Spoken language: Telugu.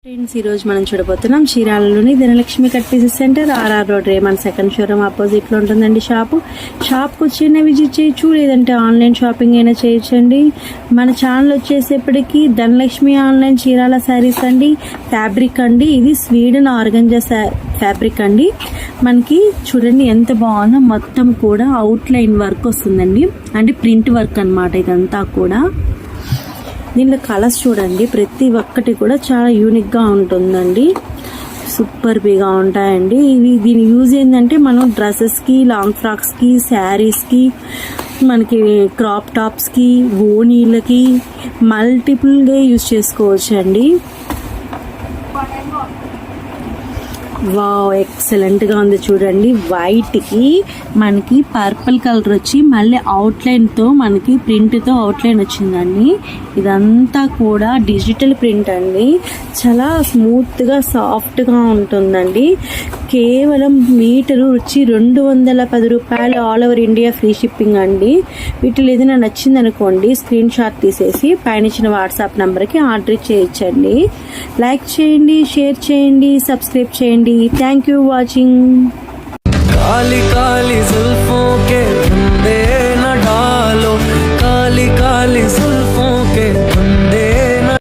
ఫ్రెండ్స్, ఈరోజు మనం చూడబోతున్నాం చీరాలలోని Dhanalakshmi cut pieces centre, RR road, Raymond second showroom opposite లో ఉంటుందండి. షాప్కి వచ్చిన విజిట్ చేయొచ్చు, లేదంటే ఆన్లైన్ షాపింగ్ అయినా చేయొచ్చండి. మన ఛానల్ వచ్చేసేపటికి ధనలక్ష్మి ఆన్లైన్ చీరాల శారీస్ అండి. ఫ్యాబ్రిక్ అండి, ఇది స్వీడన్ ఆర్గంజా ఫ్యాబ్రిక్ అండి. మనకి చూడండి ఎంత బాగుందో, మొత్తం కూడా అవుట్ లైన్ వర్క్ వస్తుందండి, అంటే ప్రింట్ వర్క్ అన్నమాట ఇదంతా కూడా. దీనిలో కలర్స్ చూడండి, ప్రతి ఒక్కటి కూడా చాలా యూనిక్గా ఉంటుందండి, సూపర్గా ఉంటాయండి. దీని యూజ్ ఏంటంటే మనం డ్రెస్సెస్కి, లాంగ్ ఫ్రాక్స్కి, శారీస్కి, మనకి క్రాప్ టాప్స్కి, ఓనీలకి మల్టిపుల్గా యూజ్ చేసుకోవచ్చు అండి. వావ్, ఎక్సలెంట్గా ఉంది చూడండి. వైట్కి మనకి పర్పుల్ కలర్ వచ్చి మళ్ళీ అవుట్లైన్తో మనకి ప్రింట్తో అవుట్లైన్ వచ్చిందండి. ఇదంతా కూడా డిజిటల్ ప్రింట్ అండి, చాలా స్మూత్గా సాఫ్ట్గా ఉంటుందండి. కేవలం మీటరు వచ్చి 210 రూపాయలు, all over India free shipping అండి. వీటిలో ఏదైనా నచ్చింది అనుకోండి, స్క్రీన్ షాట్ తీసేసి పైన ఇచ్చిన వాట్సాప్ నెంబర్కి ఆర్డర్ చేయొచ్చండి. లైక్ చేయండి, షేర్ చేయండి, సబ్స్క్రైబ్ చేయండి. Thank you watching.